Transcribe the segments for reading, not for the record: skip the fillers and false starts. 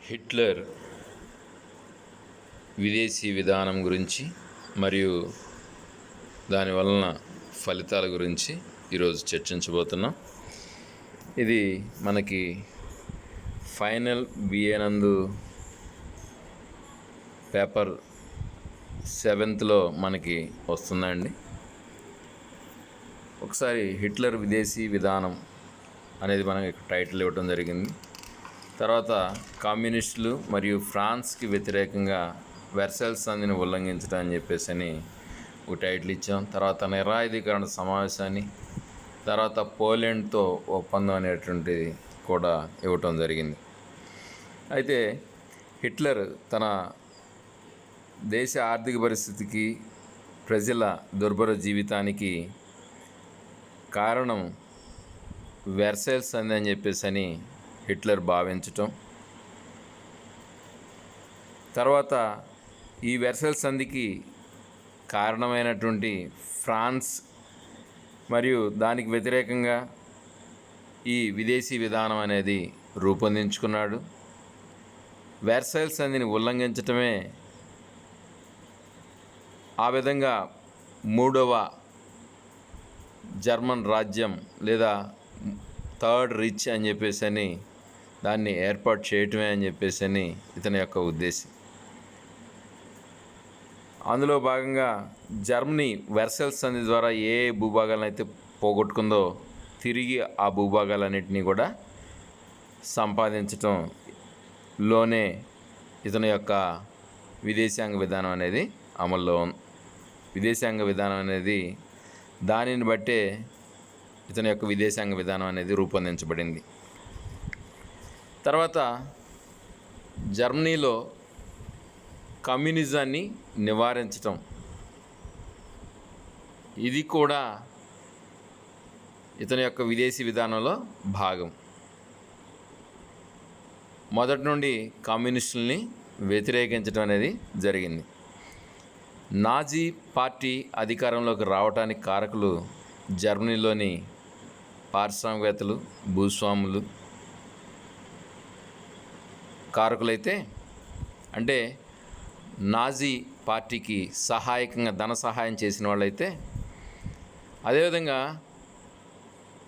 Hitler విదేశీ విధానం గురించి మరియు దాని వలన ఫలితాల గురించి ఈరోజు చర్చించబోతున్నాం. ఇది మనకి ఫైనల్ బిఏ నందు పేపర్ 7లో మనకి వస్తుందండి. ఒకసారి హిట్లర్ విదేశీ విధానం అనేది మనకి టైటిల్ ఇవ్వడం జరిగింది. తర్వాత కమ్యూనిస్టులు మరియు ఫ్రాన్స్కి వ్యతిరేకంగా వెర్సైల్స్ సంధిని ఉల్లంఘించడం అని చెప్పేసి ఒక టైటిల్ ఇచ్చాం. తర్వాత నిరాయుధీకరణ సమావేశాన్ని, తర్వాత పోలాండ్తో ఒప్పందం అనేటువంటిది కూడా ఇవ్వటం జరిగింది. అయితే హిట్లర్ తన దేశ ఆర్థిక పరిస్థితికి, ప్రజల దుర్భర జీవితానికి కారణం వెర్సైల్స్ సంధి అని చెప్పేసి హిట్లర్ భావించటం, తర్వాత ఈ వెర్సైల్స్ సంధికి కారణమైనటువంటి ఫ్రాన్స్ మరియు దానికి వ్యతిరేకంగా ఈ విదేశీ విధానం అనేది రూపొందించుకున్నాడు. వెర్సైల్స్ సంధిని ఉల్లంఘించటమే ఆ విధంగా మూడవ జర్మన్ రాజ్యం లేదా థర్డ్ రిచ్ అని చెప్పేసి దాన్ని ఏర్పాటు చేయటమే అని చెప్పేసి ఇతని యొక్క ఉద్దేశం. అందులో భాగంగా జర్మనీ వెర్సైల్స్ సంధి ద్వారా ఏ భూభాగాలను అయితే పోగొట్టుకుందో తిరిగి ఆ భూభాగాలన్నింటినీ కూడా సంపాదించటంలోనే ఇతని యొక్క విదేశాంగ విధానం అనేది అమల్లో విదేశాంగ విధానం అనేది దానిని బట్టే ఇతని యొక్క విదేశాంగ విధానం అనేది రూపొందించబడింది. తర్వాత జర్మనీలో కమ్యూనిజాన్ని నివారించటం, ఇది కూడా ఇతని యొక్క విదేశీ విధానంలో భాగం. మొదటి నుండి కమ్యూనిస్టుల్ని వ్యతిరేకించడం అనేది జరిగింది. నాజీ పార్టీ అధికారంలోకి రావడానికి కారకులు జర్మనీలోని పారిశ్రామికవేత్తలు, భూస్వాములు కారకులైతే, అంటే నాజీ పార్టీకి సహాయకంగా ధన సహాయం చేసిన వాళ్ళైతే, అదేవిధంగా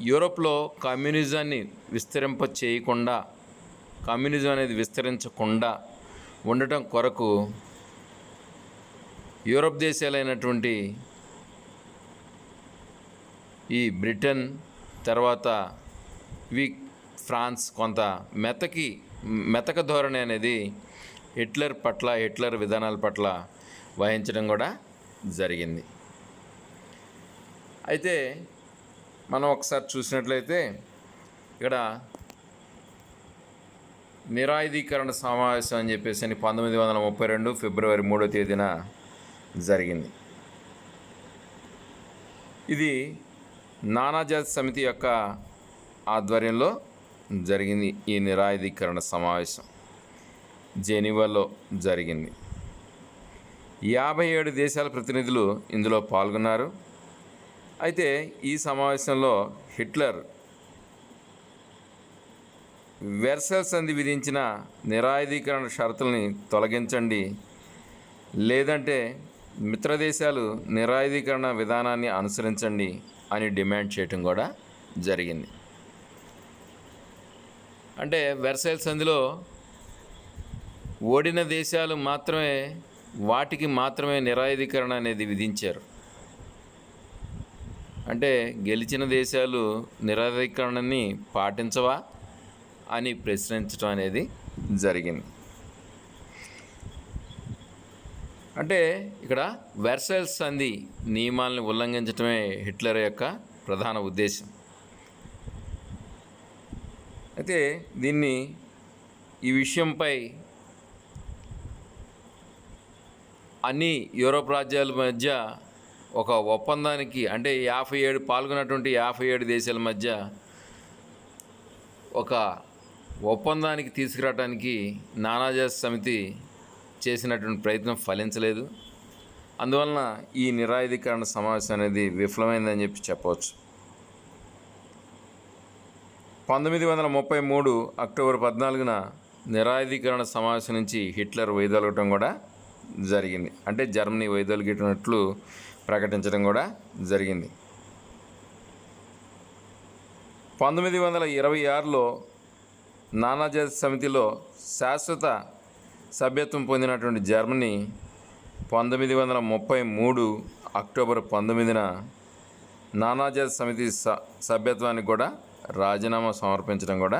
యూరోప్లో కమ్యూనిజాన్ని కమ్యూనిజం అనేది విస్తరించకుండా ఉండటం కొరకు యూరోప్ దేశాలైనటువంటి ఈ బ్రిటన్, తర్వాత ఫ్రాన్స్ కొంత మెతక ధోరణి అనేది హిట్లర్ విధానాల పట్ల వహించడం కూడా జరిగింది. అయితే మనం ఒకసారి చూసినట్లయితే ఇక్కడ నిరాయుధీకరణ సమావేశం అని చెప్పేసి 1932 ఫిబ్రవరి 3వ తేదీన జరిగింది. ఇది నానాజాతి సమితి యొక్క ఆధ్వర్యంలో జరిగింది. ఈ నిరాయుధీకరణ సమావేశం జెనీవాలో జరిగింది. 57 దేశాల ప్రతినిధులు ఇందులో పాల్గొన్నారు. అయితే ఈ సమావేశంలో హిట్లర్ వెర్సైల్స్ సంధి విధించిన నిరాయుధీకరణ షరతుల్ని తొలగించండి, లేదంటే మిత్రదేశాలు నిరాయుధీకరణ విధానాన్ని అనుసరించండి అని డిమాండ్ చేయటం కూడా జరిగింది. అంటే వెర్సైల్స్ సంధిలో ఓడిన దేశాలు వాటికి మాత్రమే నిరాయుధీకరణ అనేది విధించారు. అంటే గెలిచిన దేశాలు నిరాయుధీకరణని పాటించవా అని ప్రశ్నించడం అనేది జరిగింది. అంటే ఇక్కడ వెర్సైల్స్ సంధి నియమాలను ఉల్లంఘించడమే హిట్లర్ యొక్క ప్రధాన ఉద్దేశం. అయితే ఈ విషయంపై అన్ని యూరోప్ రాజ్యాల మధ్య ఒక ఒప్పందానికి, అంటే 57 పాల్గొన్నటువంటి 57 దేశాల మధ్య ఒక ఒప్పందానికి తీసుకురావడానికి నానాజాతి సమితి చేసినటువంటి ప్రయత్నం ఫలించలేదు. అందువలన ఈ నిరాయుధీకరణ సమావేశం అనేది విఫలమైందని చెప్పవచ్చు. 1933 అక్టోబర్ 14న నిరాయుధీకరణ సమావేశం నుంచి హిట్లర్ వైదొలగటం కూడా జరిగింది. అంటే జర్మనీ వైదొలిగినట్లు ప్రకటించడం కూడా జరిగింది. 1926లో నానాజాతి సమితిలో శాశ్వత సభ్యత్వం పొందినటువంటి జర్మనీ 1933 అక్టోబర్ 19న నానాజాతి సమితి సభ్యత్వానికి కూడా రాజీనామా సమర్పించడం కూడా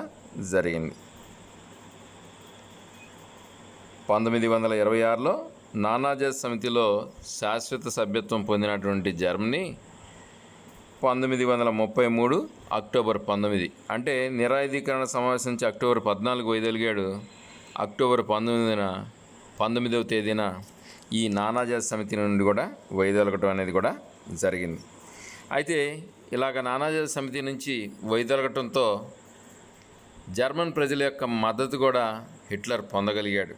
జరిగింది. 1926లో నానాజాతి సమితిలో శాశ్వత సభ్యత్వం పొందినటువంటి జర్మనీ 1933 అక్టోబర్ 19 అంటే నిరాయుధీకరణ సమావేశం నుంచి అక్టోబర్ 14 వైదొలిగాడు. అక్టోబర్ 19వ తేదీన ఈ నానాజాతి సమితి నుండి కూడా వైదొలగటం అనేది కూడా జరిగింది. అయితే ఇలాగ నానాజాతి సమితి నుంచి వైదొలగటంతో జర్మన్ ప్రజల యొక్క మద్దతు కూడా హిట్లర్ పొందగలిగాడు.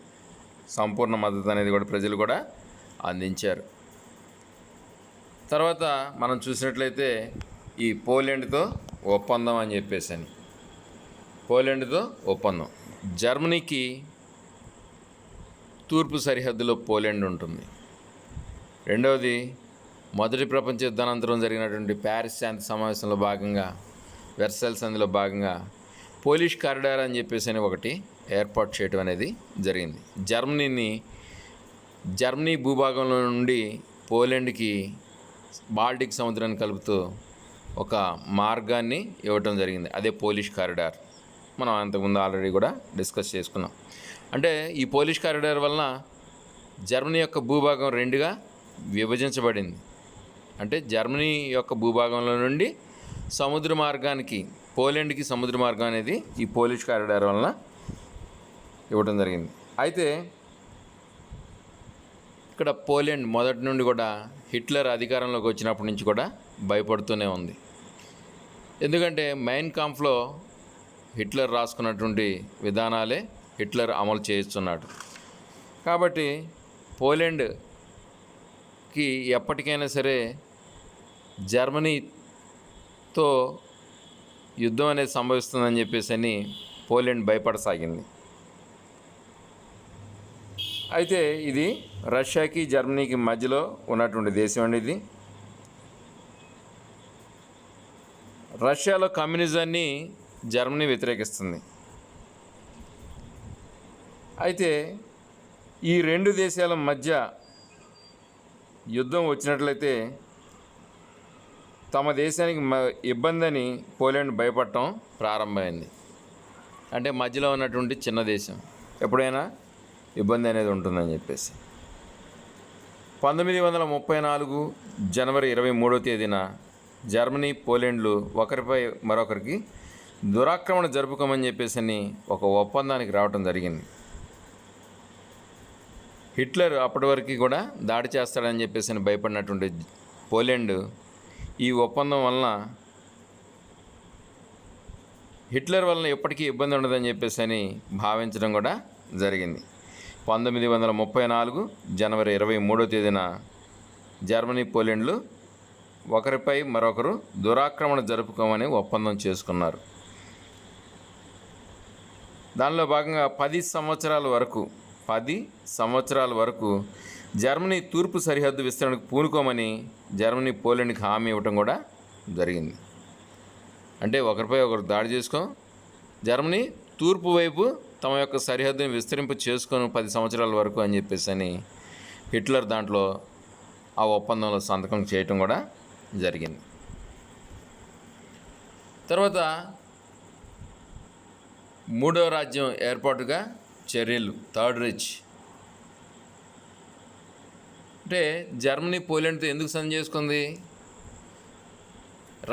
సంపూర్ణ మద్దతు అనేది కూడా ప్రజలు కూడా అందించారు. తర్వాత మనం చూసినట్లయితే ఈ పోలాండ్తో ఒప్పందం అని చెప్పేసి పోలాండ్తో ఒప్పందం. జర్మనీకి తూర్పు సరిహద్దులో పోలాండ్ ఉంటుంది. రెండవది మొదటి ప్రపంచ యుద్ధానంతరం జరిగినటువంటి ప్యారిస్ శాంతి సమావేశంలో భాగంగా వెర్సైల్ సంధిలో భాగంగా పోలిష్ కారిడార్ అని చెప్పేసి ఒకటి ఏర్పాటు చేయడం అనేది జరిగింది. జర్మనీ భూభాగంలో నుండి పోలాండ్కి బాల్టిక్ సముద్రాన్ని కలుపుతూ ఒక మార్గాన్ని ఇవ్వటం జరిగింది. అదే పోలిష్ కారిడార్. మనం అంతకుముందు ఆల్రెడీ కూడా డిస్కస్ చేసుకున్నాం. అంటే ఈ పోలిష్ కారిడార్ వలన జర్మనీ యొక్క భూభాగం రెండుగా విభజించబడింది. అంటే జర్మనీ యొక్క భూభాగంలో నుండి సముద్ర మార్గానికి పోలాండ్కి సముద్ర మార్గం అనేది ఈ పోలిష్ కారిడార్ వలన ఇవ్వటం జరిగింది. అయితే ఇక్కడ పోలాండ్ మొదటి నుండి కూడా హిట్లర్ అధికారంలోకి వచ్చినప్పటి నుంచి కూడా భయపడుతూనే ఉంది. ఎందుకంటే మైన్ కాంఫ్లో హిట్లర్ రాసుకున్నటువంటి విధానాలే హిట్లర్ అమలు చేస్తున్నాడు. కాబట్టి పోలాండ్కి ఎప్పటికైనా సరే జర్మనీతో యుద్ధం అనేది సంభవిస్తుందని చెప్పేసి పోలాండ్ భయపడసాగింది. అయితే ఇది రష్యాకి జర్మనీకి మధ్యలో ఉన్నటువంటి దేశం అండి. ఇది రష్యాలో కమ్యూనిజాన్ని జర్మనీ వ్యతిరేకిస్తుంది. అయితే ఈ రెండు దేశాల మధ్య యుద్ధం వచ్చినట్లయితే తమ దేశానికి ఇబ్బంది అని పోలాండ్ భయపడటం ప్రారంభమైంది. అంటే మధ్యలో ఉన్నటువంటి చిన్న దేశం ఎప్పుడైనా ఇబ్బంది అనేది ఉంటుందని చెప్పేసి 1934 జనవరి 23వ తేదీన జర్మనీ పోలాండ్లు ఒకరిపై మరొకరికి దురాక్రమణ జరుపుకోమని చెప్పేసి ఒక ఒప్పందానికి రావటం జరిగింది. హిట్లర్ అప్పటి వరకు కూడా దాడి చేస్తాడని చెప్పేసి భయపడినటువంటి పోలాండ్ ఈ ఒప్పందం వలన హిట్లర్ వలన ఎప్పటికీ ఇబ్బంది ఉండదని చెప్పేసి భావించడం కూడా జరిగింది. 1934 జనవరి 23వ తేదీన జర్మనీ పోలాండ్లు ఒకరిపై మరొకరు దురాక్రమణ జరుపుకోమని ఒప్పందం చేసుకున్నారు. దానిలో భాగంగా 10 సంవత్సరాల వరకు జర్మనీ తూర్పు సరిహద్దు విస్తరణకు పూనుకోమని జర్మనీ పోలాండ్కి హామీ ఇవ్వటం కూడా జరిగింది. అంటే ఒకరిపై ఒకరు దాడి చేసుకో జర్మనీ తూర్పు వైపు తమ యొక్క సరిహద్దుని విస్తరింపు చేసుకొని 10 సంవత్సరాల వరకు అని చెప్పేసి హిట్లర్ దాంట్లో ఆ ఒప్పందంలో సంతకం చేయటం కూడా జరిగింది. తర్వాత మూడవ రాజ్యం ఏర్పాటుగా చర్యలు థర్డ్ రిచ్. అంటే జర్మనీ పోలాండ్తో ఎందుకు సంధి చేసుకుంది?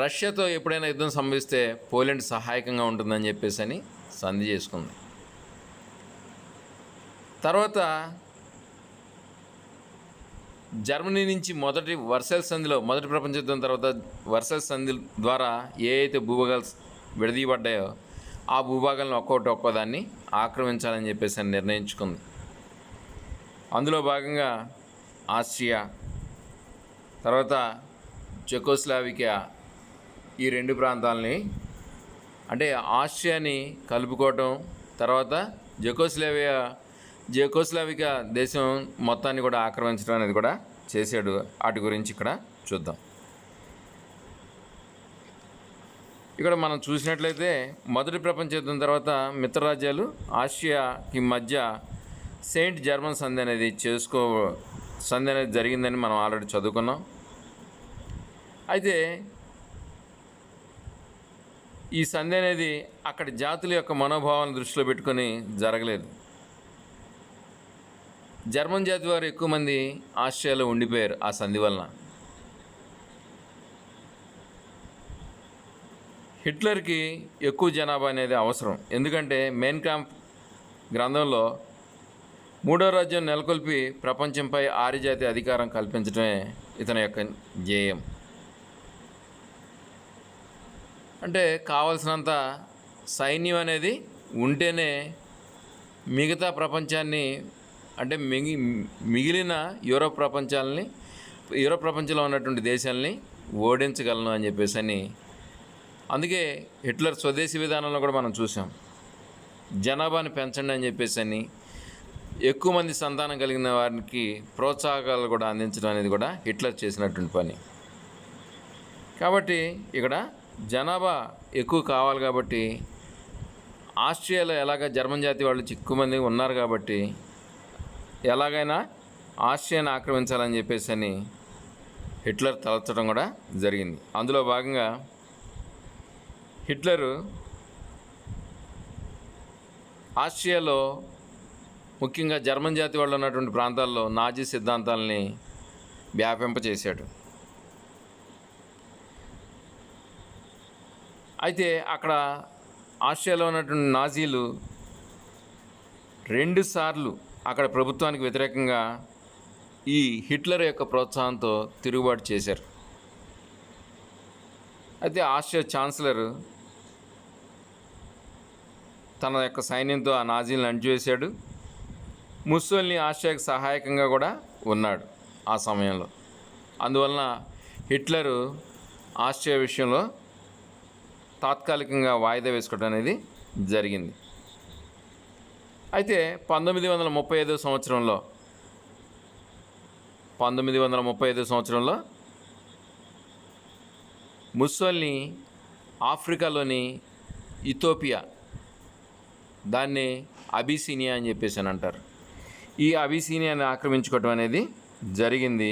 రష్యాతో ఎప్పుడైనా యుద్ధం సంభవిస్తే పోలాండ్ సహాయకంగా ఉంటుందని చెప్పేసి సంధి చేసుకుంది. తర్వాత జర్మనీ నుంచి మొదటి ప్రపంచ యుద్ధం తర్వాత వర్సైల్ సంధి ద్వారా ఏ అయితే భూభాగాలు విడదీయబడ్డాయో ఆ భూభాగాలను ఒక్కోదాన్ని ఆక్రమించాలని చెప్పేసి నిర్ణయించుకుంది. అందులో భాగంగా ఆస్ట్రియా, తర్వాత చెకోస్లావికియా ఈ రెండు ప్రాంతాలని అంటే ఆస్ట్రియాని కలుపుకోవటం, తర్వాత జెకోస్లావికా దేశం మొత్తాన్ని కూడా ఆక్రమించడం అనేది కూడా చేశాడు. వాటి గురించి ఇక్కడ చూద్దాం. ఇక్కడ మనం చూసినట్లయితే మొదటి ప్రపంచ యుద్ధం తర్వాత మిత్రరాజ్యాలు ఆస్ట్రియాకి మధ్య సెయింట్ జర్మన్ సంధి అనేది జరిగిందని మనం ఆల్రెడీ చదువుకున్నాం. అయితే ఈ సంధి అనేది అక్కడి జాతుల యొక్క మనోభావాలను దృష్టిలో పెట్టుకొని జరగలేదు. జర్మన్ జాతి వారు ఎక్కువ మంది ఆస్ట్రియాలో ఉండిపోయారు ఆ సంధి వలన. హిట్లర్కి ఎక్కువ జనాభా అనేది అవసరం. ఎందుకంటే మెయిన్ క్యాంప్ గ్రంథంలో మూడో రాజ్యం నెలకొల్పి ప్రపంచంపై ఆర్యజాతి అధికారం కల్పించడమే ఇతని యొక్క ధ్యేయం. అంటే కావలసినంత సైన్యం అనేది ఉంటేనే మిగతా ప్రపంచాన్ని, అంటే మిగిలిన యూరోప్ ప్రపంచంలో ఉన్నటువంటి దేశాలని ఓడించగలను అని చెప్పేసి అని. అందుకే హిట్లర్ స్వదేశీ విధానంలో కూడా మనం చూసాం. జనాభాని పెంచండి అని చెప్పేసి అని, ఎక్కువ మంది సంతానం కలిగిన వారికి ప్రోత్సాహకాలు కూడా అందించడం అనేది కూడా హిట్లర్ చేసినటువంటి పని. కాబట్టి ఇక్కడ జనాభా ఎక్కువ కావాలి కాబట్టి ఆస్ట్రియాలో జర్మన్ జాతి వాళ్ళు ఎక్కువ మంది ఉన్నారు కాబట్టి ఎలాగైనా ఆస్ట్రియాని ఆక్రమించాలని చెప్పేసి అని హిట్లర్ తలచడం కూడా జరిగింది. అందులో భాగంగా హిట్లరు ఆస్ట్రియాలో ముఖ్యంగా జర్మన్ జాతి వాళ్ళు ఉన్నటువంటి ప్రాంతాల్లో నాజీ సిద్ధాంతాలని వ్యాపింపచేశాడు. అయితే అక్కడ ఆస్ట్రియాలో ఉన్నటువంటి నాజీలు 2 సార్లు అక్కడ ప్రభుత్వానికి వ్యతిరేకంగా ఈ హిట్లర్ యొక్క ప్రోత్సాహంతో తిరుగుబాటు చేశారు. అయితే ఆస్ట్రియా ఛాన్సలర్ తన యొక్క సైన్యంతో ఆ నాజీలను అణిచివేశాడు. ముస్సోలినీ ఆస్ట్రియాకి సహాయకంగా కూడా ఉన్నాడు ఆ సమయంలో. అందువలన హిట్లరు ఆస్ట్రియా విషయంలో తాత్కాలికంగా వాయిదా వేసుకోవడం అనేది జరిగింది. అయితే 1935 సంవత్సరంలో ముస్సోలినీ ఆఫ్రికాలోని ఇథియోపియా, దాన్ని అబిసినియా అని చెప్పేసి అని అంటారు, ఈ అబిసినియాని ఆక్రమించుకోవడం అనేది జరిగింది.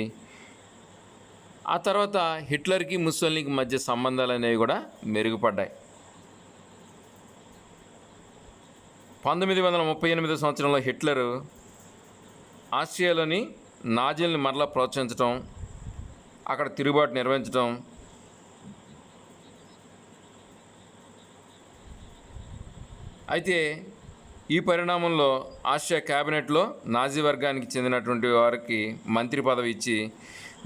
ఆ తర్వాత హిట్లర్కి ముస్సోలినీకి మధ్య సంబంధాలు అనేవి కూడా మెరుగుపడ్డాయి. 1938 సంవత్సరంలో హిట్లరు ఆస్ట్రియాలోని నాజీల్ని మరలా ప్రోత్సహించడం, అక్కడ తిరుగుబాటు నిర్వహించడం, అయితే ఈ పరిణామంలో ఆస్ట్రియా క్యాబినెట్లో నాజీ వర్గానికి చెందినటువంటి వారికి మంత్రి పదవి ఇచ్చి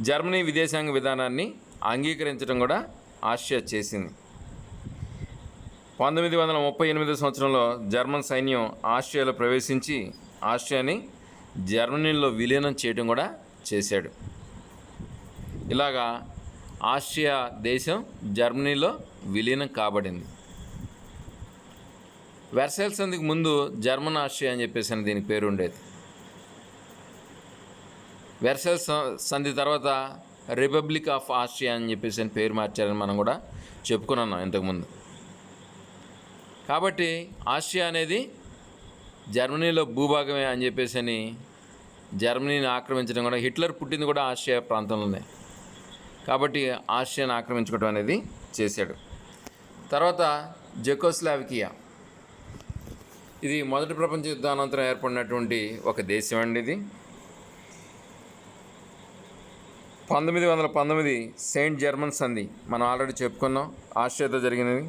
జర్మనీ విదేశాంగ విధానాన్ని అంగీకరించడం కూడా ఆస్ట్రియా చేసింది. 1938 సంవత్సరంలో జర్మన్ సైన్యం ఆస్ట్రియాలో ప్రవేశించి ఆస్ట్రియాని జర్మనీలో విలీనం చేయడం కూడా చేశాడు. ఇలాగా ఆస్ట్రియా దేశం జర్మనీలో విలీనం కాబడింది. వెర్సైల్ సంధికి ముందు జర్మన్ ఆస్ట్రియా అని చెప్పేసి అని దీనికి పేరు ఉండేది. వెర్సైల్ సంధి తర్వాత రిపబ్లిక్ ఆఫ్ ఆస్ట్రియా అని చెప్పేసి అని పేరు మార్చారని మనం కూడా చెప్పుకున్నాం ఇంతకుముందు. కాబట్టి ఆస్ట్రియా అనేది జర్మనీలో భూభాగమే అని చెప్పేసి అని జర్మనీని ఆక్రమించడం కూడా, హిట్లర్ పుట్టింది కూడా ఆస్ట్రియా ప్రాంతంలోనే కాబట్టి ఆస్ట్రియాని ఆక్రమించుకోవడం అనేది చేశాడు. తర్వాత జెకోస్లావికియా, ఇది మొదటి ప్రపంచ యుద్ధానంతరం ఏర్పడినటువంటి ఒక దేశం అండి. ఇది 1919 సెయింట్ జర్మన్ సంధి మనం ఆల్రెడీ చెప్పుకున్నాం, ఆస్ట్రియాతో జరిగినది.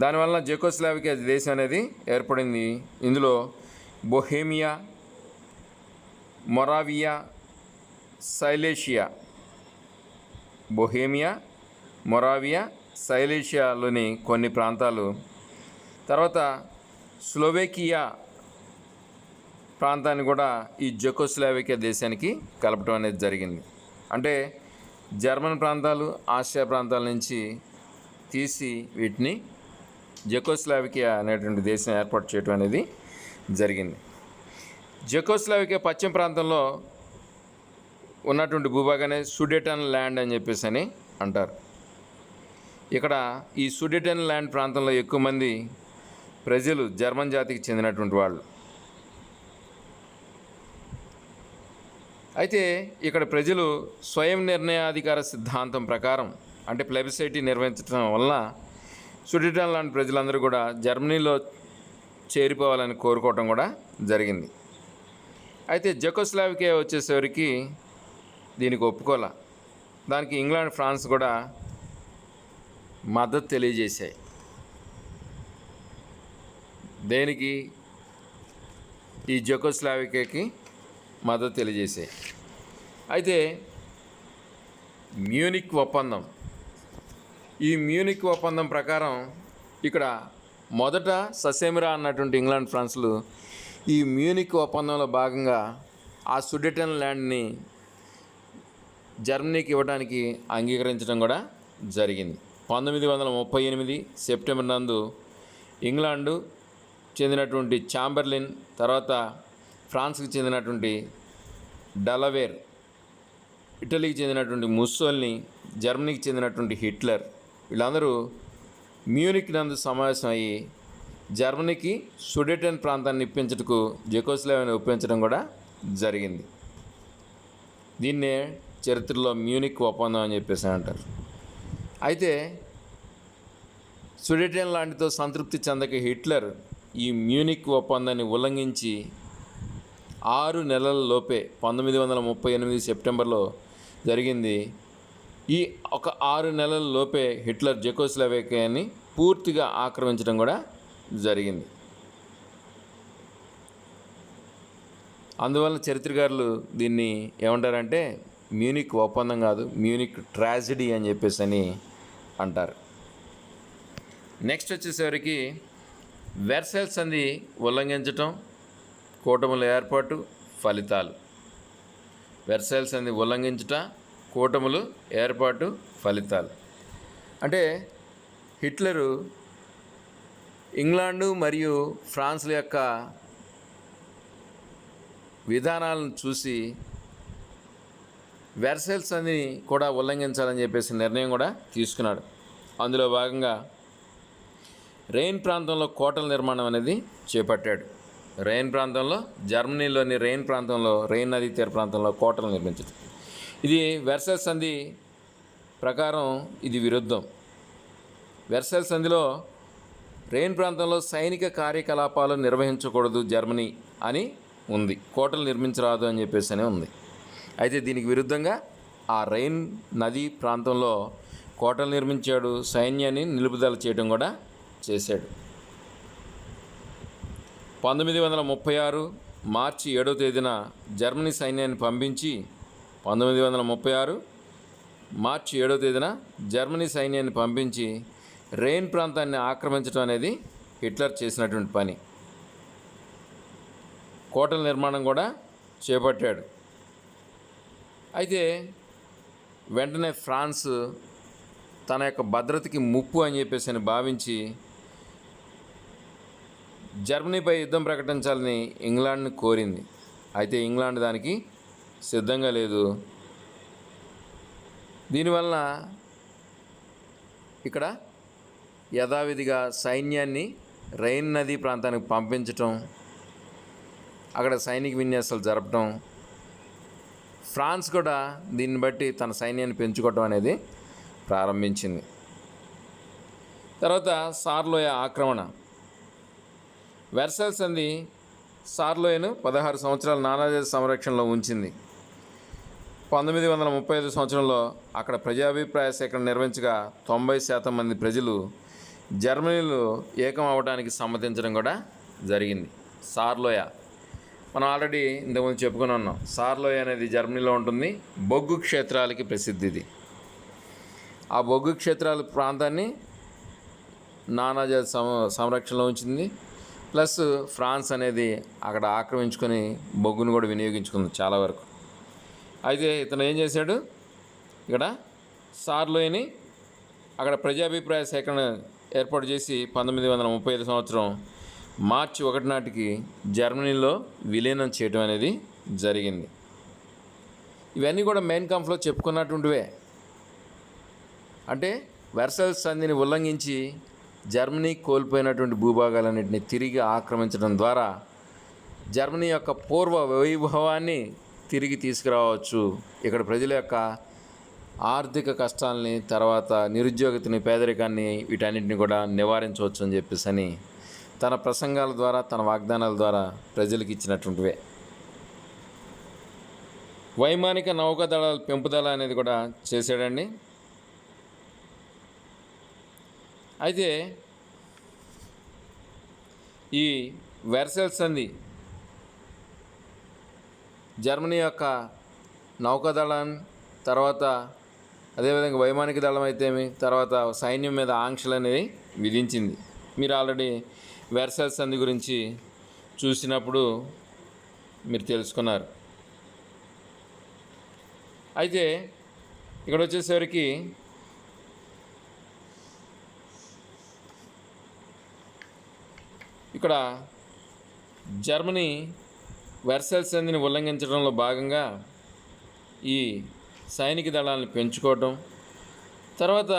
దానివల్ల జెకోస్లావికియా దేశం అనేది ఏర్పడింది. ఇందులో బొహేమియా, మొరావియా, సైలేషియాలోని కొన్ని ప్రాంతాలు, తర్వాత స్లోవేకియా ప్రాంతాన్ని కూడా ఈ జెకోస్లావికియా దేశానికి కలపడం అనేది జరిగింది. అంటే జర్మన్ ప్రాంతాలు ఆస్ట్రియా ప్రాంతాల నుంచి తీసి వీటిని జెకోస్లావికియా అనేటువంటి దేశం ఏర్పాటు చేయడం అనేది జరిగింది. జెకోస్లావికియా పశ్చిమ ప్రాంతంలో ఉన్నటువంటి భూభాగాన్ని సుడెటన్ ల్యాండ్ అని చెప్పేసి అని అంటారు. ఇక్కడ ఈ సుడెటన్ ల్యాండ్ ప్రాంతంలో ఎక్కువ మంది ప్రజలు జర్మన్ జాతికి చెందినటువంటి వాళ్ళు. అయితే ఇక్కడ ప్రజలు స్వయం నిర్ణయాధికార సిద్ధాంతం ప్రకారం అంటే ప్లెబిసైటీ నిర్వహించడం వల్ల సుడెటన్ ల్యాండ్ ప్రజలందరూ కూడా జర్మనీలో చేరిపోవాలని కోరుకోవటం కూడా జరిగింది. అయితే జెకోస్లావికియా వచ్చేసరికి దీనికి ఒప్పుకోలే. దానికి ఇంగ్లాండ్, ఫ్రాన్స్ కూడా మద్దతు తెలియజేశాయి. దేనికి? ఈ జెకోస్లావికియాకి మద్దతు తెలియజేశాయి. అయితే మ్యూనిక్ ఒప్పందం, ఈ మ్యూనిక్ ఒప్పందం ప్రకారం ఇక్కడ మొదట ససేమిరా అన్నటువంటి ఇంగ్లాండ్, ఫ్రాన్స్లు ఈ మ్యూనిక్ ఒప్పందంలో భాగంగా ఆ సుడెటన్ ల్యాండ్ని జర్మనీకి ఇవ్వడానికి అంగీకరించడం కూడా జరిగింది. 1938 సెప్టెంబర్ నందు ఇంగ్లాండు చెందినటువంటి ఛాంబర్లిన్, తర్వాత ఫ్రాన్స్కి చెందినటువంటి డలవేర్, ఇటలీకి చెందినటువంటి ముస్సోల్ని, జర్మనీకి చెందినటువంటి హిట్లర్ వీళ్ళందరూ మ్యూనిక్ నందు సమావేశం అయ్యి జర్మనీకి సుడెటన్ ప్రాంతాన్ని ఇప్పించటకు జెకోస్లావియాని ఒప్పించడం కూడా జరిగింది. దీన్నే చరిత్రలో మ్యూనిక్ ఒప్పందం అని చెప్పేసి అంటారు. అయితే సుడెటన్ ల్యాండ్తో సంతృప్తి చెందక హిట్లర్ ఈ మ్యూనిక్ ఒప్పందాన్ని ఉల్లంఘించి 6 నెలల లోపే 1938 సెప్టెంబర్లో జరిగింది. ఈ ఒక 6 నెలల లోపే హిట్లర్ జెకోస్లావికియాని పూర్తిగా ఆక్రమించడం కూడా జరిగింది. అందువల్ల చరిత్రకారులు దీన్ని ఏమంటారంటే మ్యూనిక్ ఒప్పందం కాదు, మ్యూనిక్ ట్రాజడీ అని చెప్పేసి అని అంటారు. నెక్స్ట్ వచ్చేసరికి వెర్సైల్ సంధి ఉల్లంఘించటం, కూటముల ఏర్పాటు, ఫలితాలు. వెర్సైల్ సంధి ఉల్లంఘించుట, కూటములు ఏర్పాటు, ఫలితాలు. అంటే హిట్లరు ఇంగ్లాండు మరియు ఫ్రాన్స్ల యొక్క విధానాలను చూసి వెర్సైల్ సంధిని కూడా ఉల్లంఘించాలని చెప్పేసి నిర్ణయం కూడా తీసుకున్నాడు. అందులో భాగంగా రైన్ ప్రాంతంలో కోటల నిర్మాణం అనేది చేపట్టాడు. రైన్ ప్రాంతంలో, జర్మనీలోని రైన్ ప్రాంతంలో, రైన్ నదీ తీర ప్రాంతంలో కోటలు నిర్మించడం, ఇది వెర్సైల్ సంధి ప్రకారం ఇది విరుద్ధం. వెర్సైల్ సంధిలో రైన్ ప్రాంతంలో సైనిక కార్యకలాపాలు నిర్వహించకూడదు జర్మనీ అని ఉంది, కోటలు నిర్మించరాదు అని చెప్పేసి అని ఉంది. అయితే దీనికి విరుద్ధంగా ఆ రైన్ నదీ ప్రాంతంలో కోటలు నిర్మించాడు, సైన్యాన్ని నిలుపుదల చేయడం కూడా చేశాడు. 1936 మార్చి 7వ తేదీన జర్మనీ సైన్యాన్ని పంపించి 1936 మార్చి 7వ తేదీన జర్మనీ సైన్యాన్ని పంపించి రైన్ ప్రాంతాన్ని ఆక్రమించడం అనేది హిట్లర్ చేసినటువంటి పని. కోటల నిర్మాణం కూడా చేపట్టాడు. అయితే వెంటనే ఫ్రాన్స్ తన యొక్క భద్రతకి ముప్పు అని చెప్పేసి అని భావించి జర్మనీపై యుద్ధం ప్రకటించాలని ఇంగ్లాండ్ని కోరింది. అయితే ఇంగ్లాండ్ దానికి సిద్ధంగా లేదు. దీనివల్ల ఇక్కడ యథావిధిగా సైన్యాన్ని రైన్ నదీ ప్రాంతానికి పంపించటం, అక్కడ సైనిక విన్యాసాలు జరపటం, ఫ్రాన్స్ కూడా దీన్ని బట్టి తన సైన్యాన్ని పెంచుకోవటం అనేది ప్రారంభించింది. తర్వాత సార్లోయ ఆక్రమణ. వెర్సైల్ సంధి సార్లోయను 16 సంవత్సరాల నానాజాతి సంరక్షణలో ఉంచింది. 1935 సంవత్సరంలో అక్కడ ప్రజాభిప్రాయ సేకరణ నిర్వహించగా 90% మంది ప్రజలు జర్మనీలో ఏకం అవ్వడానికి సమ్మతించడం కూడా జరిగింది. సార్లోయ మనం ఆల్రెడీ ఇంతకుముందు చెప్పుకొని ఉన్నాం. సార్లోయ అనేది జర్మనీలో ఉంటుంది. బొగ్గు క్షేత్రాలకి ప్రసిద్ధిది. ఆ బొగ్గు క్షేత్రాల ప్రాంతాన్ని నానాజాతి సంరక్షణలో ఉంచింది. ప్లస్ ఫ్రాన్స్ అనేది అక్కడ ఆక్రమించుకొని బొగ్గును కూడా వినియోగించుకుంది చాలా వరకు. అయితే ఇతను ఏం చేశాడు, ఇక్కడ సార్లోయని అక్కడ ప్రజాభిప్రాయ సేకరణ ఏర్పాటు చేసి 1935 సంవత్సరం మార్చి 1 నాటికి జర్మనీలో విలీనం చేయడం అనేది జరిగింది. ఇవన్నీ కూడా మెయిన్ కాంఫ్లో చెప్పుకున్నటువంటివే. అంటే వెర్సైల్స్ సంధిని ఉల్లంఘించి జర్మనీ కోల్పోయినటువంటి భూభాగాలన్నింటినీ తిరిగి ఆక్రమించడం ద్వారా జర్మనీ యొక్క పూర్వ వైభవాన్ని తిరిగి తీసుకురావచ్చు. ఇక్కడ ప్రజల యొక్క ఆర్థిక కష్టాలని, తర్వాత నిరుద్యోగతని, పేదరికాన్ని, వీటన్నిటిని కూడా నివారించవచ్చు అని చెప్పేసి అని తన ప్రసంగాల ద్వారా, తన వాగ్దానాల ద్వారా ప్రజలకు ఇచ్చినటువంటివే. వైమానిక నౌకాదళాల పెంపుదల అనేది కూడా చేశాడండి. అయితే ఈ వెర్సైల్స్ సంధి జర్మనీ యొక్క నౌకాదళం, తర్వాత అదేవిధంగా వైమానిక దళం అయితేమి, తర్వాత సైన్యం మీద ఆంక్షలు అనేవి విధించింది. మీరు ఆల్రెడీ వెర్సైల్స్ సంధి గురించి చూసినప్పుడు మీరు తెలుసుకున్నారు. అయితే ఇక్కడ వచ్చేసరికి ఇక్కడ జర్మనీ వెర్సైల్స్ సంధిని ఉల్లంఘించడంలో భాగంగా ఈ సైనిక దళాలను పెంచుకోవటం, తర్వాత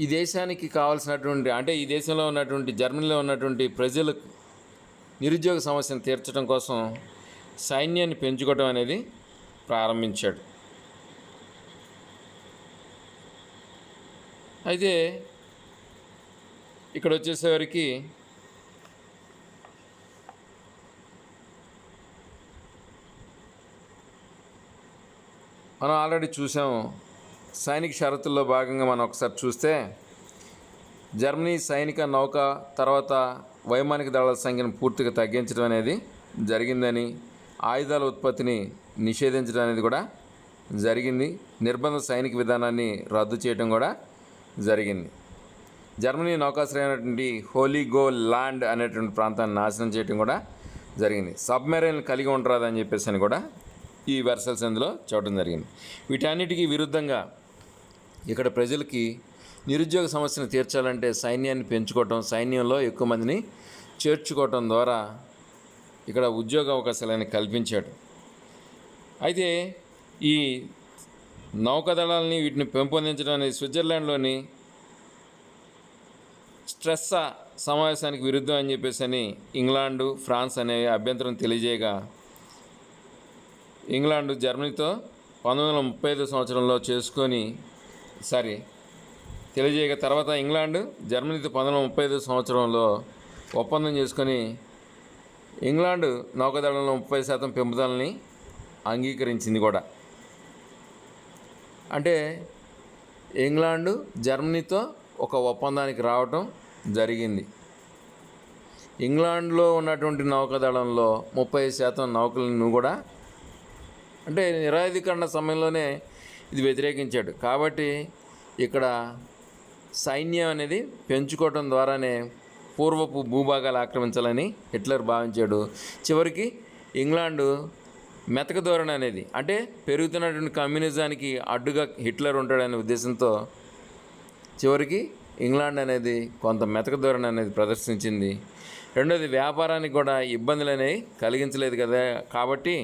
ఈ దేశానికి కావాల్సినటువంటి, అంటే ఈ దేశంలో ఉన్నటువంటి, జర్మనీలో ఉన్నటువంటి ప్రజలకు నిరుద్యోగ సమస్యను తీర్చడం కోసం సైన్యాన్ని పెంచుకోవడం అనేది ప్రారంభించాడు. అయితే ఇక్కడ వచ్చేసరికి మనం ఆల్రెడీ చూసాము. సైనిక షరతుల్లో భాగంగా మనం ఒకసారి చూస్తే జర్మనీ సైనిక నౌక, తర్వాత వైమానిక దళాల సంఖ్యను పూర్తిగా తగ్గించడం అనేది జరిగిందని, ఆయుధాల ఉత్పత్తిని నిషేధించడం అనేది కూడా జరిగింది, నిర్బంధ సైనిక విధానాన్ని రద్దు చేయడం కూడా జరిగింది. జర్మనీ నౌకాశ్రయం అయినటువంటి హోలీగో ల్యాండ్ అనేటువంటి ప్రాంతాన్ని నాశనం చేయడం కూడా జరిగింది. సబ్మెరైన్ కలిగి ఉండరాదని చెప్పేసి అని కూడా ఈ వెర్సైల్స్ సంధిలో చూడటం జరిగింది. వీటన్నిటికీ విరుద్ధంగా ఇక్కడ ప్రజలకి నిరుద్యోగ సమస్యను తీర్చాలంటే సైన్యాన్ని పెంచుకోవటం, సైన్యంలో ఎక్కువ మందిని చేర్చుకోవటం ద్వారా ఇక్కడ ఉద్యోగ అవకాశాలను కల్పించాడు. అయితే ఈ నౌకాదళాలని వీటిని పెంపొందించడం అనేది స్విట్జర్లాండ్లోని స్ట్రెస్సా సమావేశానికి విరుద్ధం అని చెప్పేసి అని ఇంగ్లాండు, ఫ్రాన్స్ అనేవి అభ్యంతరం తెలియజేయగా ఇంగ్లాండ్ జర్మనీతో 1935 సంవత్సరంలో తెలియజేయగా తర్వాత ఇంగ్లాండ్ జర్మనీతో 1935 సంవత్సరంలో ఒప్పందం చేసుకొని ఇంగ్లాండ్ నౌకాదళంలో 30% పెంపుదలని అంగీకరించింది కూడా. అంటే ఇంగ్లాండ్ జర్మనీతో ఒక ఒప్పందానికి రావటం జరిగింది. ఇంగ్లాండ్లో ఉన్నటువంటి నౌకాదళంలో 30% నౌకలను కూడా, అంటే నిరాయుధీకరణ సమయంలోనే ఇది వ్యతిరేకించాడు. కాబట్టి ఇక్కడ సైన్యం అనేది పెంచుకోవటం ద్వారానే పూర్వపు భూభాగాలు ఆక్రమించాలని హిట్లర్ భావించాడు. చివరికి ఇంగ్లాండు మెతక ధోరణి అనేది, అంటే పెరుగుతున్నటువంటి కమ్యూనిజానికి అడ్డుగా హిట్లర్ ఉంటాడనే ఉద్దేశంతో చివరికి ఇంగ్లాండ్ అనేది కొంత మెతక ధోరణి అనేది ప్రదర్శించింది. రెండోది, వ్యాపారానికి కూడా ఇబ్బందులు అనేవి కలిగించలేదు కదా, కాబట్టి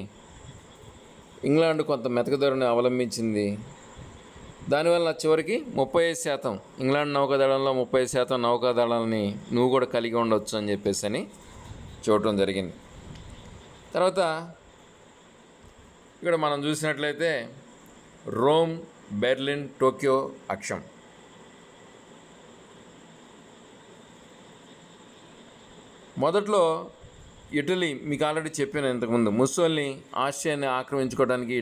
ఇంగ్లాండ్ కొంత మెతక ధోరణి అవలంబించింది. దానివల్ల చివరికి 30% ఇంగ్లాండ్ నౌకాదళంలో 30% నౌకాదళాలని నువ్వు కూడా కలిగి ఉండవచ్చు అని చెప్పేసి అని చూడటం జరిగింది. తర్వాత ఇక్కడ మనం చూసినట్లయితే రోమ్, బెర్లిన్, టోక్యో అక్షం. మొదట్లో ఇటలీ, మీకు ఆల్రెడీ చెప్పాను ఇంతకుముందు, ముస్సోల్ని ఆస్ట్రియాని ఆక్రమించుకోవడానికి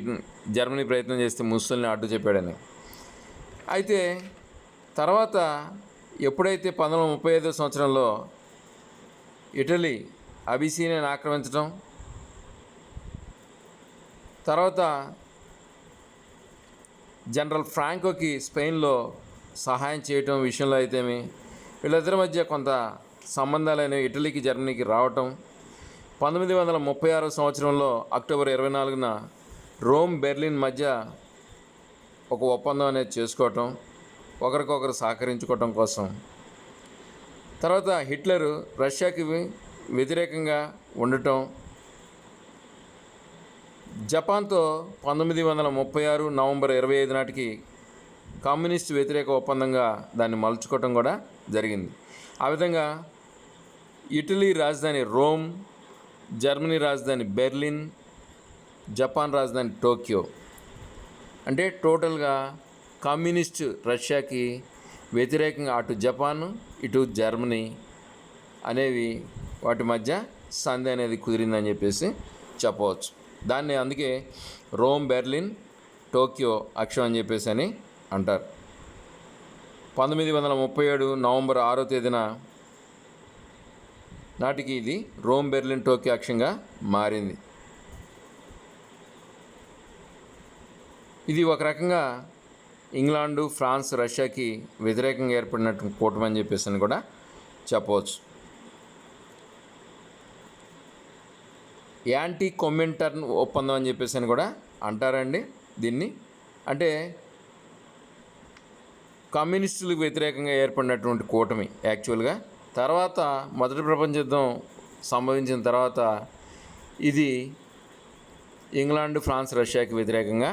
జర్మనీ ప్రయత్నం చేస్తే ముస్సోల్ని అడ్డు చెప్పాడని. అయితే తర్వాత ఎప్పుడైతే 1935 సంవత్సరంలో ఇటలీ అబిసినియాని ఆక్రమించడం, తర్వాత జనరల్ ఫ్రాంకోకి స్పెయిన్లో సహాయం చేయటం విషయంలో అయితేమి, వీళ్ళిద్దరి మధ్య కొంత సంబంధాలు అనేవి ఇటలీకి, జర్మనీకి రావటం, 1936 సంవత్సరంలో అక్టోబర్ 24న రోమ్, బెర్లిన్ మధ్య ఒక ఒప్పందం అనేది చేసుకోవటం, ఒకరికొకరు సహకరించుకోవటం కోసం. తర్వాత హిట్లరు రష్యాకి వ్యతిరేకంగా ఉండటం, జపాన్తో 1936 నవంబర్ 25 నాటికి కమ్యూనిస్ట్ వ్యతిరేక ఒప్పందంగా దాన్ని మలుచుకోవటం కూడా జరిగింది. ఆ విధంగా ఇటలీ రాజధాని రోమ్, జర్మనీ రాజధాని బెర్లిన్, జపాన్ రాజధాని టోక్యో, అంటే టోటల్గా కమ్యూనిస్ట్ రష్యాకి వ్యతిరేకంగా అటు జపాన్ ఇటు జర్మనీ అనేవి వాటి మధ్య సంధి అనేది కుదిరిందని చెప్పేసి చెప్పవచ్చు. దాన్ని అందుకే రోమ్, బెర్లిన్, టోక్యో అక్షం అని చెప్పేసి అని అంటారు. 1937 నవంబర్ 6వ తేదీన నాటికి ఇది రోమ్, బెర్లిన్, టోక్యో అక్షంగా మారింది. ఇది ఒక రకంగా ఇంగ్లాండు, ఫ్రాన్స్, రష్యాకి వ్యతిరేకంగా ఏర్పడినట్టు కూటమి అని చెప్పేసి అని కూడా చెప్పవచ్చు. యాంటీ కొమింటర్న్ ఒప్పందం అని చెప్పేసి అని కూడా అంటారండి దీన్ని. అంటే కమ్యూనిస్టులకు వ్యతిరేకంగా ఏర్పడినటువంటి కూటమి యాక్చువల్గా. తర్వాత మొదటి ప్రపంచ యుద్ధం సంభవించిన తర్వాత ఇది ఇంగ్లాండ్, ఫ్రాన్స్, రష్యాకి వ్యతిరేకంగా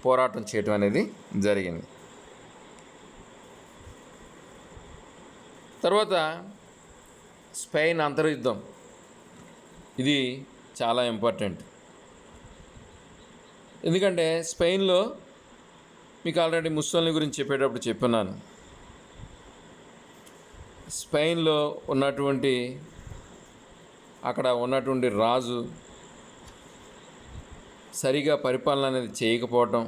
పోరాటం చేయటం అనేది జరిగింది. తర్వాత స్పెయిన్ అంతర్యుద్ధం, ఇది చాలా ఇంపార్టెంట్. ఎందుకంటే స్పెయిన్లో మీకు ఆల్రెడీ ముస్సోలిని గురించి చెప్పేటప్పుడు చెప్పున్నాను. స్పెయిన్లో ఉన్నటువంటి అక్కడ ఉన్నటువంటి రాజు సరిగా పరిపాలన అనేది చేయకపోవటం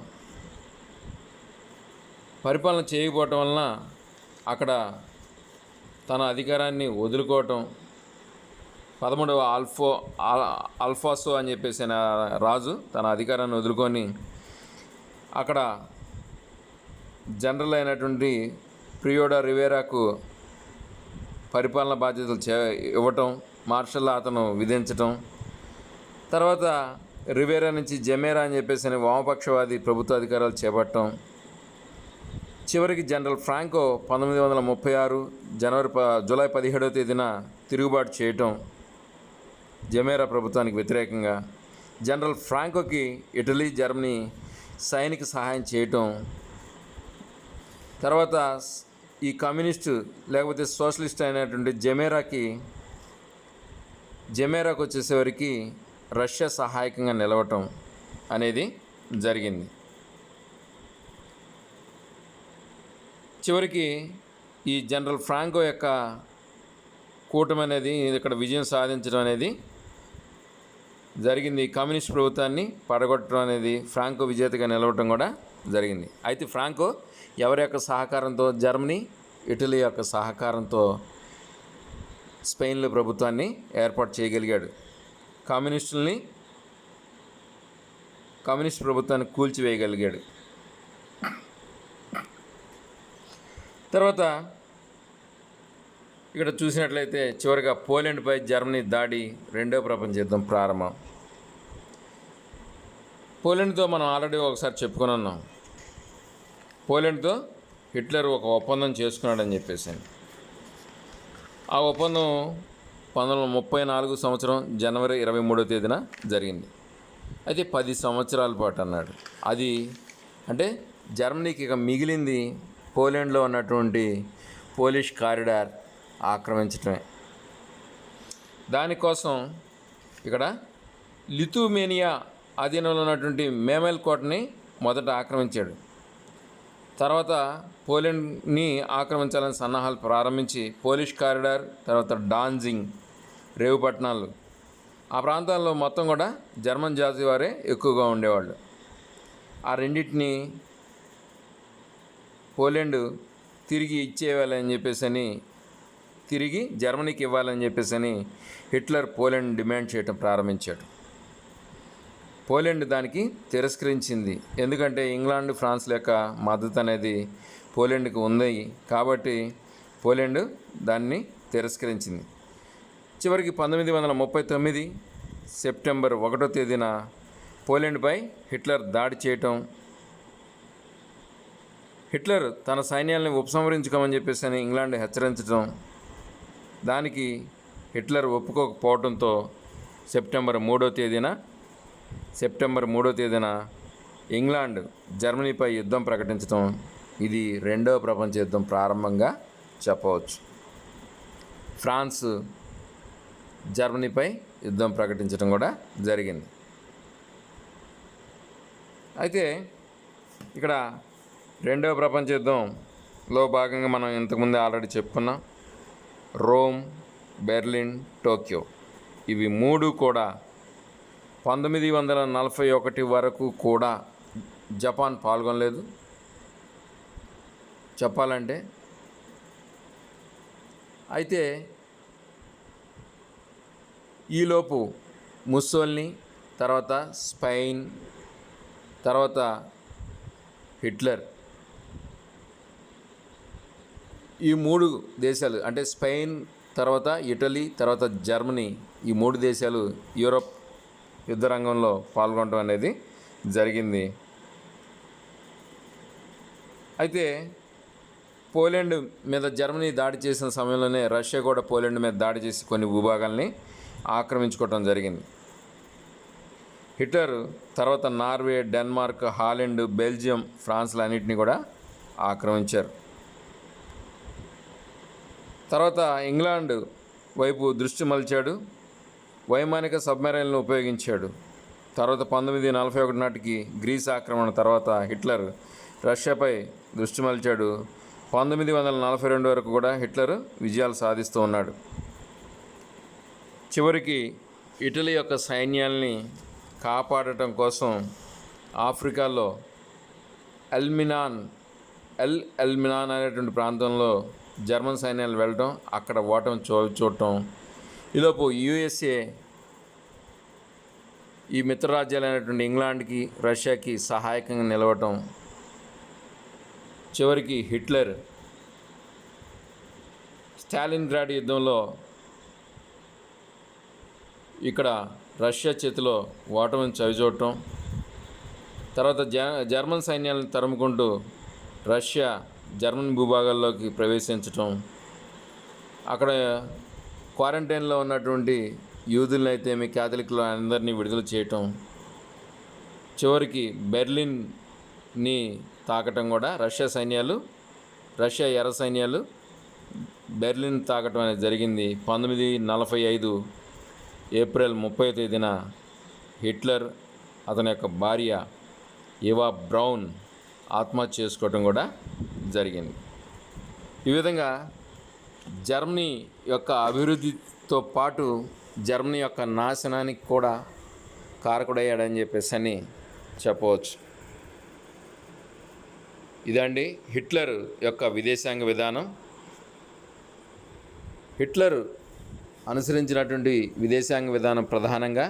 వలన అక్కడ తన అధికారాన్ని వదులుకోవటం, 11వ అల్ఫాసో అని చెప్పేసి రాజు తన అధికారాన్ని వదులుకొని అక్కడ జనరల్ అయినటువంటి ప్రియోడా రివేరాకు పరిపాలన బాధ్యతలు ఇవ్వటం, మార్షల్ అతను విధించటం, తర్వాత రివేరా నుంచి జమేరా అని చెప్పేసి వామపక్షవాది ప్రభుత్వ అధికారాలు చేపట్టడం, చివరికి జనరల్ ఫ్రాంకో 1936 జూలై 17వ తేదీన తిరుగుబాటు చేయటం జమేరా ప్రభుత్వానికి వ్యతిరేకంగా. జనరల్ ఫ్రాంకోకి ఇటలీ, జర్మనీ సైనిక సహాయం చేయటం, తర్వాత ఈ కమ్యూనిస్టు లేకపోతే సోషలిస్ట్ అయినటువంటి జమేరాకు వచ్చేసేవరికి రష్యా సహాయకంగా నిలవటం అనేది జరిగింది. చివరికి ఈ జనరల్ ఫ్రాంకో యొక్క కూటమి అనేది ఇక్కడ విజయం సాధించడం అనేది జరిగింది. కమ్యూనిస్ట్ ప్రభుత్వాన్ని పడగొట్టడం అనేది ఫ్రాంకో విజేతగా నిలవటం కూడా జరిగింది. అయితే ఫ్రాంకో ఎవరి యొక్క సహకారంతో, జర్మనీ, ఇటలీ యొక్క సహకారంతో స్పెయిన్లో ప్రభుత్వాన్ని ఏర్పాటు చేయగలిగాడు. కమ్యూనిస్ట్ ప్రభుత్వాన్ని కూల్చివేయగలిగాడు. తర్వాత ఇక్కడ చూసినట్లయితే చివరిగా పోలాండ్పై జర్మనీ దాడి, రెండవ ప్రపంచ యుద్ధం ప్రారంభం. పోలాండ్తో మనం ఆల్రెడీ ఒకసారి చెప్పుకొని ఉన్నాం. పోలాండ్తో హిట్లర్ ఒక ఒప్పందం చేసుకున్నాడని చెప్పేసి. ఆ ఒప్పందం 1934 సంవత్సరం జనవరి 23వ తేదీన జరిగింది. అయితే 10 సంవత్సరాల పాటు అన్నాడు. అది అంటే జర్మనీకి ఇక మిగిలింది పోలాండ్లో ఉన్నటువంటి పోలిష్ కారిడార్ ఆక్రమించటమే. దానికోసం ఇక్కడ లిథువేనియా ఆధీనంలో ఉన్నటువంటి మేమెల్ కోటని మొదట ఆక్రమించాడు. తర్వాత పోలాండ్ని ఆక్రమించాలని సన్నాహాలు ప్రారంభించి పోలిష్ కారిడార్, తర్వాత డాన్జింగ్, రేవు పట్టణాలు, ఆ ప్రాంతాల్లో మొత్తం కూడా జర్మన్ జాతి వారే ఎక్కువగా ఉండేవాళ్ళు. ఆ రెండింటిని పోలాండ్ తిరిగి ఇచ్చేయాలని చెప్పేసి తిరిగి జర్మనీకి ఇవ్వాలని చెప్పేసి హిట్లర్ పోలాండ్ డిమాండ్ చేయటం ప్రారంభించాడు. పోలాండ్ దానికి తిరస్కరించింది. ఎందుకంటే ఇంగ్లాండ్, ఫ్రాన్స్ల యొక్క మద్దతు అనేది పోలాండ్కి ఉంది కాబట్టి పోలాండ్ దాన్ని తిరస్కరించింది. చివరికి 1939 సెప్టెంబర్ 1వ తేదీన పోలాండ్పై హిట్లర్ దాడి చేయటం, హిట్లర్ తన సైన్యాలను ఉపసంహరించుకోమని చెప్పేసి ఇంగ్లాండ్ హెచ్చరించడం, దానికి హిట్లర్ ఒప్పుకోకపోవడంతో సెప్టెంబర్ 3వ తేదీన ఇంగ్లాండ్ జర్మనీపై యుద్ధం ప్రకటించడం ఇది రెండవ ప్రపంచ యుద్ధం ప్రారంభంగా చెప్పవచ్చు. ఫ్రాన్స్ జర్మనీపై యుద్ధం ప్రకటించడం కూడా జరిగింది. అయితే ఇక్కడ రెండవ ప్రపంచ యుద్ధంలో భాగంగా మనం ఇంతకుముందే ఆల్రెడీ చెప్పుకున్నాం. రోమ్, బెర్లిన్, టోక్యో ఇవి మూడు కూడా 1941 వరకు కూడా జపాన్ పాల్గొనలేదు. చెప్పాలంటే అయితే ఈలోపు ముస్సోల్ని, తర్వాత స్పెయిన్, తర్వాత హిట్లర్ ఈ మూడు దేశాలు అంటే స్పెయిన్, తర్వాత ఇటలీ, తర్వాత జర్మనీ ఈ మూడు దేశాలు యూరోప్ యుద్ధ రంగంలో పాల్గొనడం అనేది జరిగింది. అయితే పోలాండ్ మీద జర్మనీ దాడి చేసిన సమయంలోనే రష్యా కూడా పోలాండ్ మీద దాడి చేసి కొన్ని భూభాగాల్ని ఆక్రమించుకోవడం జరిగింది. హిట్లర్ తర్వాత నార్వే, డెన్మార్క్, హాలండ్, బెల్జియం, ఫ్రాన్స్లు అన్నింటినీ కూడా ఆక్రమించారు. తర్వాత ఇంగ్లాండ్ వైపు దృష్టి మలిచాడు. వైమానిక సబ్మెరైన్లను ఉపయోగించాడు. తర్వాత 1941 నాటికి గ్రీస్ ఆక్రమణ తర్వాత హిట్లర్ రష్యాపై దృష్టి మలిచాడు. 1942 వరకు కూడా హిట్లర్ విజయాలు సాధిస్తూ ఉన్నాడు. చివరికి ఇటలీ యొక్క సైన్యాల్ని కాపాడటం కోసం ఆఫ్రికాలో ఎల్ ఎల్మినాన్ అనేటువంటి ప్రాంతంలో జర్మన్ సైన్యాలు వెళ్ళటం, అక్కడ ఓటమి చూడటం. ఈలోపు యుఎస్ఏ ఈ మిత్రరాజ్యాలైనటువంటి ఇంగ్లాండ్కి, రష్యాకి సహాయకంగా నిలవటం. చివరికి హిట్లర్ స్టాలిన్గ్రాడ్ యుద్ధంలో ఇక్కడ రష్యా చేతిలో ఓటమిని చవిచూడటం. తర్వాత జర్మన్ సైన్యాలను తరుముకుంటూ రష్యా జర్మన్ భూభాగాల్లోకి ప్రవేశించటం, అక్కడ క్వారంటైన్లో ఉన్నటువంటి యూదులను అయితేమి క్యాథలిక్లు అందరినీ విడుదల చేయటం. చివరికి బెర్లిన్ని తాకటం కూడా రష్యా ఎర్ర సైన్యాలు బెర్లిన్ తాకటం అనేది జరిగింది. 1945 ఏప్రిల్ 30వ తేదీన హిట్లర్ అతని యొక్క భార్య ఎవా బ్రౌన్ ఆత్మహత్య చేసుకోవటం కూడా జరిగింది. ఈ విధంగా జర్మనీ యొక్క అభివృద్ధితో పాటు జర్మనీ యొక్క నాశనానికి కూడా కారకుడయ్యాడని చెప్పేసి అని చెప్పవచ్చు. ఇదండి హిట్లర్ యొక్క విదేశాంగ విధానం. హిట్లర్ అనుసరించినటువంటి విదేశాంగ విధానం ప్రధానంగా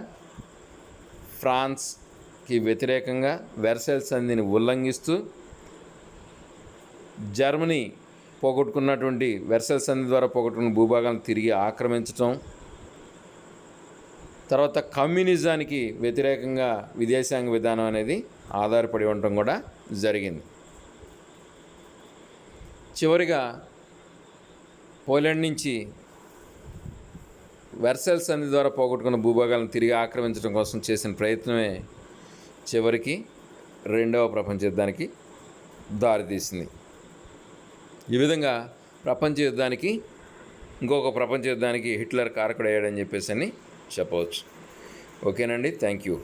ఫ్రాన్స్కి వ్యతిరేకంగా వెర్సైల్ సంధిని ఉల్లంఘిస్తూ జర్మనీ పోగొట్టుకున్నటువంటి వెర్సైల్ సంధి ద్వారా పోగొట్టుకున్న భూభాగాలను తిరిగి ఆక్రమించటం, తర్వాత కమ్యూనిజానికి వ్యతిరేకంగా విదేశాంగ విధానం అనేది ఆధారపడి ఉండటం కూడా జరిగింది. చివరిగా పోలాండ్ నుంచి వెర్సైల్ సంధి ద్వారా పోగొట్టుకున్న భూభాగాలను తిరిగి ఆక్రమించడం కోసం చేసిన ప్రయత్నమే చివరికి రెండవ ప్రపంచ యుద్ధానికి దారితీసింది. ఈ విధంగా ఇంకొక ప్రపంచ యుద్ధానికి హిట్లర్ కారకుడయ్యాడని చెప్పేసి అని చెప్పవచ్చు. ఓకేనండి, థ్యాంక్ యూ.